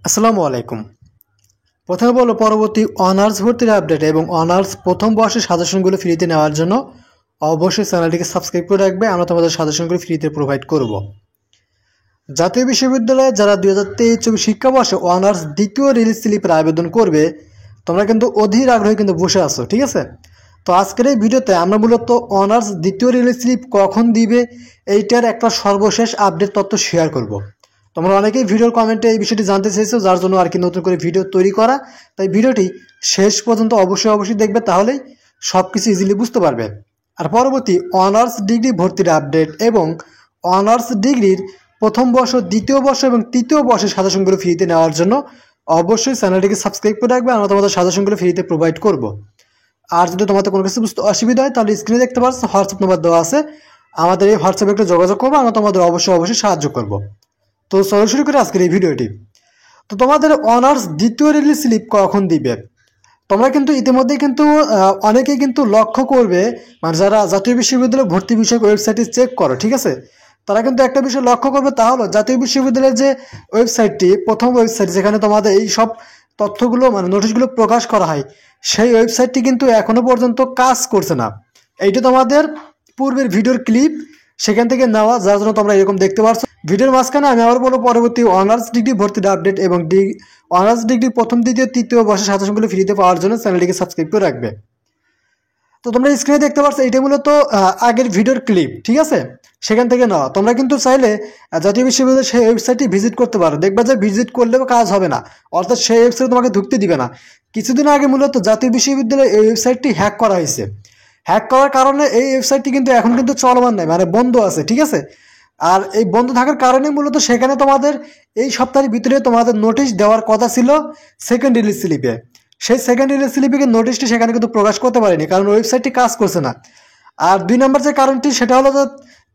আসসালামু আলাইকুম। প্রথমে বলো, পরবর্তী অনার্স ভর্তির আপডেট এবং অনার্স প্রথম বর্ষের সাজেশনগুলো ফ্রিতে নেওয়ার জন্য অবশ্যই চ্যানেলটিকে সাবস্ক্রাইব করে রাখবে। আমরা তোমাদের সাজেশনগুলো ফ্রিতে প্রোভাইড করব। জাতীয় বিশ্ববিদ্যালয়ে যারা 2023-24 শিক্ষাবর্ষে অনার্স দ্বিতীয় রিলিজ স্লিপের আবেদন করবে, তোমরা কিন্তু অধীর আগ্রহে কিন্তু বসে আছো, ঠিক আছে? তো আজকের এই ভিডিওতে আমরা মূলত অনার্স দ্বিতীয় রিলিজ স্লিপ কখন দিবে এইটার একটা সর্বশেষ আপডেট তথ্য শেয়ার করব। তোমরা অনেকেই ভিডিওর কমেন্টে এই বিষয়টি জানতে চেয়েছো, যার জন্য আর কি নতুন করে ভিডিও তৈরি করা। তাই ভিডিওটি শেষ পর্যন্ত অবশ্যই দেখবে, তাহলেই সব কিছু ইজিলি বুঝতে পারবে। আর পরবর্তী অনার্স ডিগ্রি ভর্তির আপডেট এবং অনার্স ডিগ্রির প্রথম বর্ষ, দ্বিতীয় বর্ষ এবং তৃতীয় বর্ষের সাজেশনগুলো ফ্রিতে নেওয়ার জন্য অবশ্যই চ্যানেলটিকে সাবস্ক্রাইব করে রাখবে। আমরা তোমাদের সাজেশনগুলো ফ্রিতে প্রোভাইড করব। আর যদি তোমাদের কোনো কিছু বুঝতে অসুবিধা হয়, তাহলে স্ক্রিনে দেখতে পাচ্ছ হোয়াটসঅ্যাপ নাম্বার দেওয়া আছে। আমাদের এই হোয়াটসঅ্যাপে একটু যোগাযোগ করবো, আমরা তোমাদের অবশ্যই সাহায্য করব। তো চলো শুরু করে আজকের এই ভিডিওটি। তো তোমাদের অনার্স দ্বিতীয় রিলিজ স্লিপ কখন দিবে? তোমরা কিন্তু ইতিমধ্যেই কিন্তু অনেকেই কিন্তু লক্ষ্য করবে, মানে যারা জাতীয় বিশ্ববিদ্যালয় ভর্তি বিষয়ক ওয়েবসাইটটি চেক করো, ঠিক আছে? তারা কিন্তু একটা বিষয় লক্ষ্য করবে, তা হলো জাতীয় বিশ্ববিদ্যালয়ের যে ওয়েবসাইটটি, প্রথম ওয়েবসাইট যেখানে তোমাদের এই সব তথ্যগুলো মানে নোটিশগুলো প্রকাশ করা হয়, সেই ওয়েবসাইটটি কিন্তু এখনো পর্যন্ত কাজ করছে না। এইটা তোমাদের পূর্বের ভিডিওর ক্লিপ, সেখান থেকে নেওয়া, যার জন্য তোমরা এরকম দেখতে পাচ্ছ। ভিডিওর মাঝখানে আমি আবার বলবো, পরবর্তী অনার্স ডিগ্রি ভর্তির আপডেট এবং অনার্স ডিগ্রি প্রথম, দ্বিতীয়, তৃতীয় বর্ষের সাজেশনগুলো ফ্রিতে পাওয়ার জন্য চ্যানেলটিকে সাবস্ক্রাইব করে রাখবে। তো তোমরা স্ক্রিনে দেখতে পাচ্ছ, এইটা মূলত আগের ভিডিওর ক্লিপ, ঠিক আছে? সেখান থেকে নেওয়া। তোমরা কিন্তু চাইলে জাতীয় বিশ্ববিদ্যালয়ের সেই ওয়েবসাইটটি ভিজিট করতে পারো। দেখবা যে ভিজিট করলেও কাজ হবে না, অর্থাৎ সেই ওয়েবসাইটে তোমাকে ঢুকতে দিবে না। কিছুদিন আগে মূলত জাতীয় বিশ্ববিদ্যালয়ের এই ওয়েবসাইটটি হ্যাক করা হয়েছে। হ্যাক করার কারণে এই ওয়েবসাইটটি কিন্তু এখন কিন্তু চলমান নাই, মানে বন্ধ আছে, ঠিক আছে? আর এই বন্ধ থাকার কারণে মূলত সেখানে তোমাদের এই সপ্তাহের ভিতরে তোমাদের নোটিশ দেওয়ার কথা ছিল সেকেন্ড রিলিজ স্লিপে। সেই সেকেন্ড রিলিজ স্লিপে নোটিশটি সেখানে কিন্তু প্রকাশ করতে পারেনি, কারণ ওয়েবসাইটটি কাজ করছে না। আর দুই নম্বর যে কারণটি, সেটা হলো যে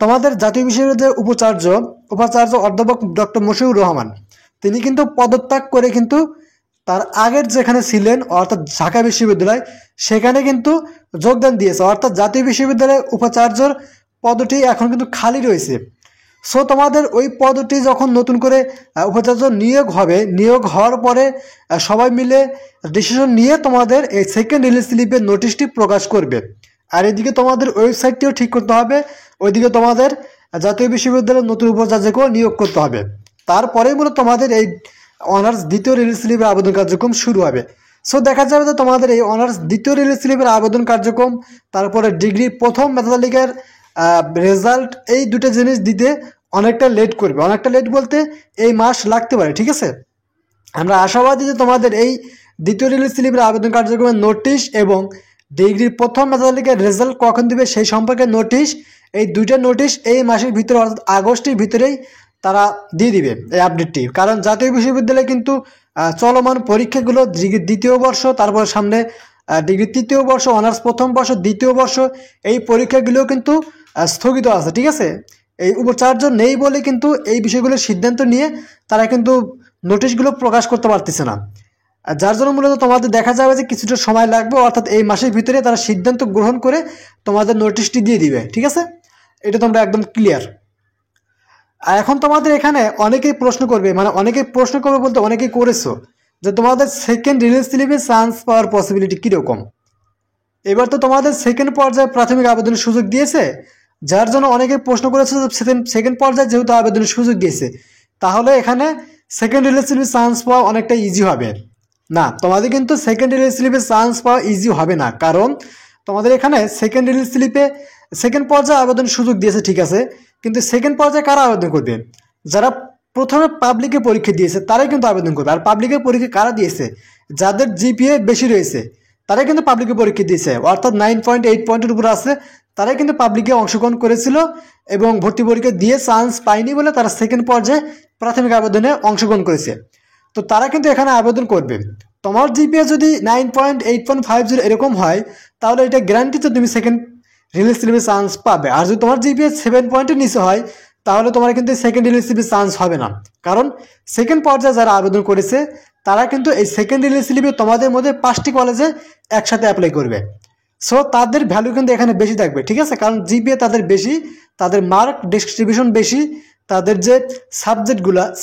তোমাদের জাতীয় বিশ্ববিদ্যালয়ের উপাচার্য অধ্যাপক ডক্টর মশিউর রহমান, তিনি কিন্তু পদত্যাগ করে কিন্তু তার আগের যেখানে ছিলেন, অর্থাৎ ঢাকা বিশ্ববিদ্যালয়, সেখানে কিন্তু যোগদান দিয়েছে। অর্থাৎ জাতীয় বিশ্ববিদ্যালয়ের উপাচার্যর পদটি এখন কিন্তু খালি রয়েছে। সো তোমাদের ওই পদটি যখন নতুন করে উপাচার্য নিয়োগ হওয়ার পরে সবাই মিলে ডিসিশন নিয়ে তোমাদের এই সেকেন্ড রিলিজ স্লিপের নোটিশটি প্রকাশ করবে। আর এদিকে তোমাদের ওয়েবসাইটটিও ঠিক করতে হবে, ওইদিকে তোমাদের জাতীয় বিশ্ববিদ্যালয়ের নতুন উপাচার্যকেও নিয়োগ করতে হবে। তারপরেই মূলত তোমাদের এই অনার্স দ্বিতীয় রিলিজ স্লিপের আবেদন কার্যক্রম শুরু হবে। সো দেখা যাবে যে তোমাদের এই অনার্স দ্বিতীয় রিলিজ স্লিপের আবেদন কার্যক্রম, তারপরে ডিগ্রির প্রথম মেধা তালিকার রেজাল্ট, এই দুটো জিনিস দিতে অনেকটা লেট করবে। অনেকটা লেট বলতে এই মাস লাগতে পারে, ঠিক আছে? আমরা আশাবাদী যে তোমাদের এই দ্বিতীয় রিলিজ স্লিপের আবেদন কার্যক্রমের নোটিশ এবং ডিগ্রির প্রথম মেধা তালিকার রেজাল্ট কখন দিবে সেই সম্পর্কে নোটিশ, এই দুইটা নোটিশ এই মাসের ভিতরে, অর্থাৎ আগস্টের ভিতরেই তারা দিয়ে দিবে এই আপডেটটি। কারণ জাতীয় বিশ্ববিদ্যালয়ে কিন্তু চলমান পরীক্ষাগুলো ডিগ্রির দ্বিতীয় বর্ষ, তারপর সামনে ডিগ্রির তৃতীয় বর্ষ, অনার্স প্রথম বর্ষ, দ্বিতীয় বর্ষ, এই পরীক্ষাগুলোও কিন্তু স্থগিত আছে, ঠিক আছে? এই উপাচার্য নেই বলে কিন্তু এই বিষয়গুলোর সিদ্ধান্ত নিয়ে তারা কিন্তু নোটিশগুলো প্রকাশ করতে পারতেছে না। যার জন্য মূলত তোমাদের দেখা যাবে যে কিছুটা সময় লাগবে, অর্থাৎ এই মাসের ভিতরে তারা সিদ্ধান্ত গ্রহণ করে তোমাদের নোটিশটি দিয়ে দিবে, ঠিক আছে? এটা তোমরা একদম ক্লিয়ার। আর এখন তোমাদের এখানে অনেকেই প্রশ্ন করবে, মানে অনেকেই প্রশ্ন করবে বলতে অনেকেই করেছো, যে তোমাদের সেকেন্ড রিলিজ স্লিপে চান্স পাওয়ার পসিবিলিটি কীরকম। এবার তো তোমাদের সেকেন্ড পর্যায়ে প্রাথমিক আবেদনের সুযোগ দিয়েছে, যার জন্য অনেকে প্রশ্ন করেছে যে সেকেন্ড পর্যায়ে যেহেতু আবেদনের সুযোগ দিয়েছে, তাহলে এখানে সেকেন্ড রিলিজ স্লিপে চান্স পাওয়া অনেকটা ইজি হবে। না, তোমাদের কিন্তু সেকেন্ড রিলিজ স্লিপে চান্স পাওয়া ইজি হবে না, কারণ তোমাদের এখানে সেকেন্ড রিলিজ স্লিপে সেকেন্ড পর্যায়ে আবেদনের সুযোগ দিয়েছে, ঠিক আছে? কিন্তু সেকেন্ড পর্যায়ে কারা আবেদন করবে? যারা প্রথমে পাবলিকে পরীক্ষা দিয়েছে তারাই কিন্তু আবেদন করবে। আর পাবলিকের পরীক্ষা কারা দিয়েছে? যাদের জিপিএ বেশি রয়েছে তারাই কিন্তু পাবলিকে পরীক্ষা দিয়েছে, অর্থাৎ 9.8 পয়েন্টের উপর আছে, তারাই কিন্তু পাবলিকে অংশগ্রহণ করেছিল এবং ভর্তি পরীক্ষা দিয়ে চান্স পায়নি বলে তারা সেকেন্ড পর্যায়ে প্রাথমিক আবেদনে অংশগ্রহণ করেছে। তো তারা কিন্তু এখানে আবেদন করবে। তোমার জিপিএ যদি 9.8.50 এরকম হয়, তাহলে এটা গ্যারান্টি তো তুমি সেকেন্ড রিলিজ স্লিপে চান্স পাবে। আর যদি তোমার জিপিএ 7 পয়েন্টের নিচে হয়, তাহলে তোমার কিন্তু সেকেন্ড রিলিজ স্লিপে চান্স হবে না, কারণ সেকেন্ড পর্যায়ে যারা আবেদন করেছে তারা কিন্তু এই সেকেন্ড রিলিজ স্লিপে তোমাদের মধ্যে 5টি কলেজে একসাথে অ্যাপ্লাই করবে। সো তাদের ভ্যালু কিন্তু এখানে বেশি থাকবে, ঠিক আছে? কারণ জিপিএ তাদের বেশি, তাদের মার্ক ডিস্ট্রিবিউশন বেশি, তাদের যে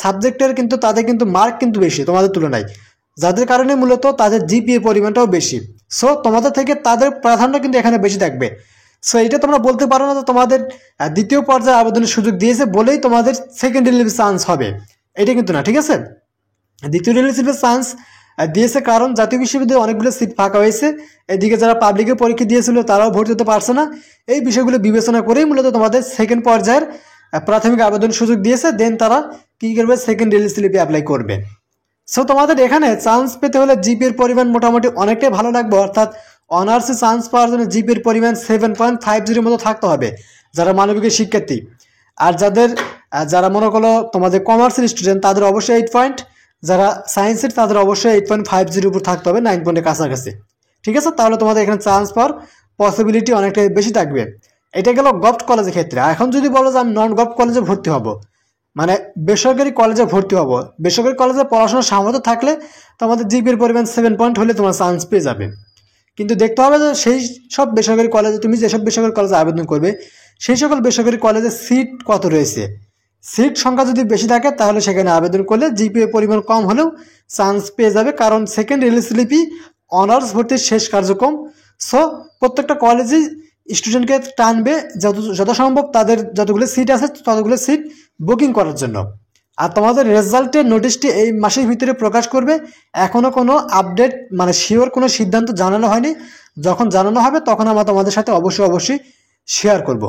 সাবজেক্টের কিন্তু তাদের কিন্তু মার্ক কিন্তু বেশি তোমাদের তুলনায়, যাদের কারণে মূলত তাদের জিপিএ পরিমাণটাও বেশি। সো তোমাদের থেকে তাদের প্রাধান্য কিন্তু এখানে বেশি থাকবে। সো এটা তোমরা বলতে পারো না যে তোমাদের দ্বিতীয় পর্যায়ে আবেদনের সুযোগ দিয়েছে বলেই তোমাদের সেকেন্ড রিলিজ চান্স হবে, এটা কিন্তু না, ঠিক আছে। দ্বিতীয় রিলিজের চান্স দিয়েছে কারণ জাতীয় বিশ্ববিদ্যালয়ে অনেকগুলো সিট ফাঁকা হয়েছে, এদিকে যারা পাবলিকে পরীক্ষা দিয়েছিল তারাও ভর্তি হতে পারছে না। এই বিষয়গুলো বিবেচনা করেই মূলত তোমাদের সেকেন্ড পর্যায়ের প্রাথমিক আবেদন সুযোগ দিয়েছে, দেন তারা কী করবে, সেকেন্ড রিলিজ স্লিপে অ্যাপ্লাই করবে। সো তোমাদের এখানে চান্স পেতে হলে জিপিএর পরিমাণ মোটামুটি অনেকটাই ভালো লাগবে, অর্থাৎ অনার্সে চান্স পাওয়ার জন্য জিপিএর পরিমাণ 7.50 মতো থাকতে হবে যারা মানবিকের শিক্ষার্থী। আর যারা মনে করো তোমাদের কমার্সের স্টুডেন্ট তাদের অবশ্যই 8 পয়েন্ট, যারা সায়েন্সের তাদের অবশ্যই 8.50 উপর থাকতে হবে, 9 পয়েন্টের কাছাকাছি, ঠিক আছে। তাহলে তোমাদের এখানে চান্স পাওয়ার পসিবিলিটি অনেকটাই বেশি থাকবে। এটা গেল গভর্নমেন্ট কলেজের ক্ষেত্রে। এখন যদি বলো যে আমি নন গভর্নমেন্ট কলেজে ভর্তি হব, মানে বেসরকারি কলেজে ভর্তি হব, বেসরকারি কলেজে পড়াশোনার সামর্থ্য থাকলে তোমাদের জিপিএর পরিমাণ 7 পয়েন্ট হলে তোমার চান্স পেয়ে যাবে। কিন্তু দেখতে হবে যে সেই সব বেসরকারি কলেজে তুমি যেসব বেসরকারি কলেজে আবেদন করবে সেই সকল বেসরকারি কলেজে সিট কত রয়েছে। সিট সংখ্যা যদি বেশি থাকে তাহলে সেখানে আবেদন করলে জিপিএ পরিমাণ কম হলেও চান্স পেয়ে যাবে, কারণ সেকেন্ড রিলিজ স্লিপই অনার্স ভর্তির শেষ কার্যক্রম। সো প্রত্যেকটা কলেজেই স্টুডেন্টকে টানবে যত সম্ভব তাদের যতগুলো সিট আছে ততগুলো সিট বুকিং করার জন্য। আর তোমাদের রেজাল্টের নোটিশটি এই মাসের ভিতরে প্রকাশ করবে। এখনও কোনো আপডেট মানে শিওর কোনো সিদ্ধান্ত জানানো হয়নি, যখন জানানো হবে তখন আমরা তোমাদের সাথে অবশ্যই শেয়ার করব।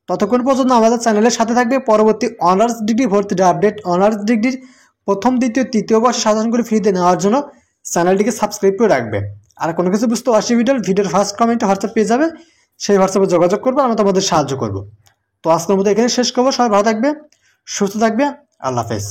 ততক্ষণ পর্যন্ত আমাদের চ্যানেলের সাথে থাকবে। পরবর্তী অনার্স ডিগ্রি ভর্তির আপডেট, অনার্স ডিগ্রির প্রথম দ্বিতীয় তৃতীয় বর্ষের সাজেশনগুলি ফ্রিতে নেওয়ার জন্য চ্যানেলটিকে সাবস্ক্রাইব করে রাখবে। আর কোনো কিছু বুঝতে অসুবিধা ভিডিওর ফার্স্ট কমেন্টে হোয়াটসঅ্যাপ পেয়ে যাবে, সেই হোয়াটসঅ্যাপে যোগাযোগ করবো, আমরা তোমাদের সাহায্য করব। তো আজকের মতো এখানে শেষ করবো। সবাই ভালো থাকবে, সুস্থ থাকবে, আল্লাহ হাফেজ।